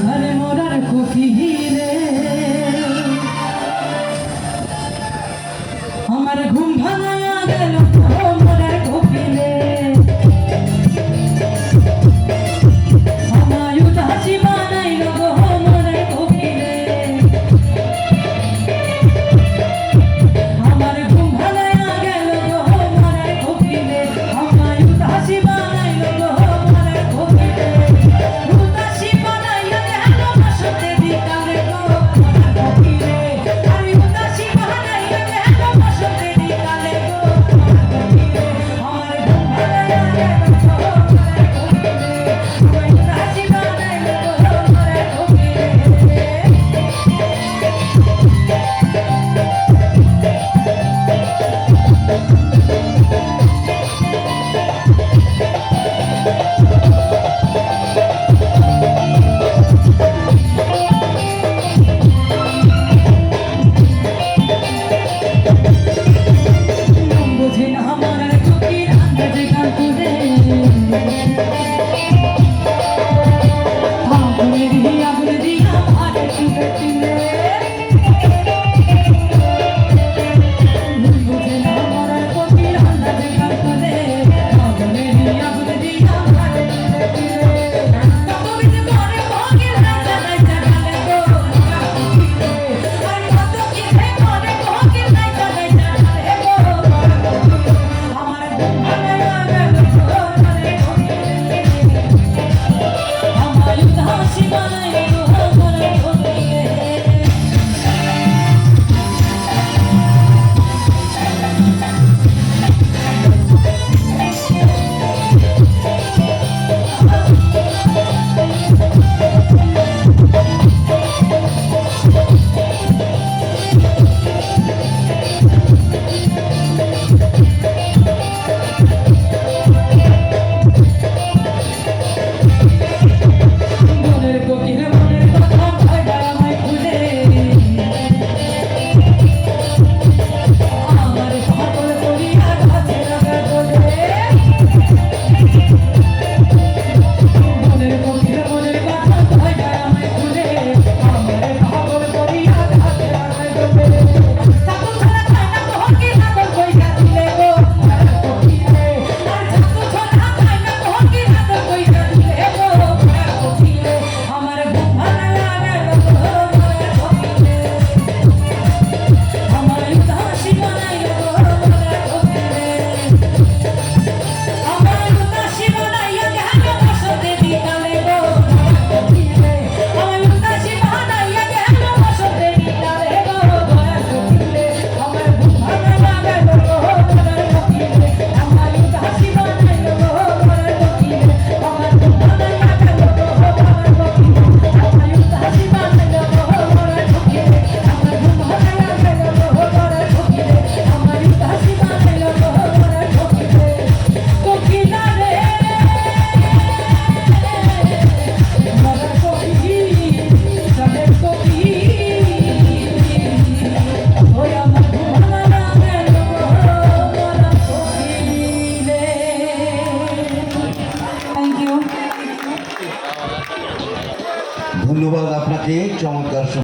আরে মোরার কোকিলে আমার ঘুম ভাঙা গেল মোরার কোকিলে আমায় উদাসী বানাইল গো মোরার কোকিলে আমার ঘুম ভাঙা গেল গো মোরার কোকিলে আমায় উদাসী বানাইল গো মোরার কোকিলে উদাসী বানাইয়া গেল বসতে বিকালে গো মোরার কোকিলে আমি উদাসী বানাইয়া গেল বসতে বিকালে গো মোরার কোকিলে আমার ঘুম ভাঙা গেল গো মোরার কোকিলে আমায় উদাসী বানাইল গো মোরার কোকিলে বুঝি না আমার চোখের আন্দাজে গান করে আগুন দিয়া ভারে চুপে চিনে বুঝি না আমার চোখের আন্দাজে গান করে আগুন দিয়া ভারে চুপে চিনে কবিজ করে ভোগের রাজা রাজা গালে গো আর কত কি হে করে ভোগের রাজা রাজা গালে গো আমার ভালো গেল গো মোরে কোকিলে আমায় উদাসী বানাইল গো মোরে কোকিলে মনের কোকিল মনের কথা ভাইডা আমায় খুলে আমার পাগল করিয়া গাছে লাগা তোলে মনের কোকিল মনের কথা ভাইডা আমায় খুলে আমার পাগল করিয়া গাছে লাগা তোলে সাকু ছাড়া খায় না তোহকে নাগল কইরা দিলে গো মোরার কোকিলে আর সাকু ছাড়া খায় না তোহকে নাগল কইরা দিলে গো মোরার কোকিলে আমার ঘুম ভাঙা গেল গো মোরার কোকিলে আমার উদাসী বানাইল গো মোরার কোকিলে আমার উদাসী বানাইয়া গেল বসতে বিকালে গো মোরার কোকিলে আমার উদাসী বানাইয়া গেল বসতে বিকালে গো মোরার কোকিলে আমার ঘুম ভাঙা গেল গো মোরার কোকিলে আমার উদাসী বানাইল গো মোরার কোকিলে আমার ঘুম ভাঙা গেল গো মোরার কোকিলে আমার উদাসী বানাইল গো মোরার কোকিলে আমার ঘুম ভাঙা গেল গো মোরার কোকিলে আমার উদাসী বানাইল গো মোরার কোকিলে কোকিলা রে মোরার কোকিল চলের কোকিল ওই আমার ঘুম ভাঙা গেল গো মোরার কোকিলে। Thank you. ধন্যবাদ আপনাকে চমৎকার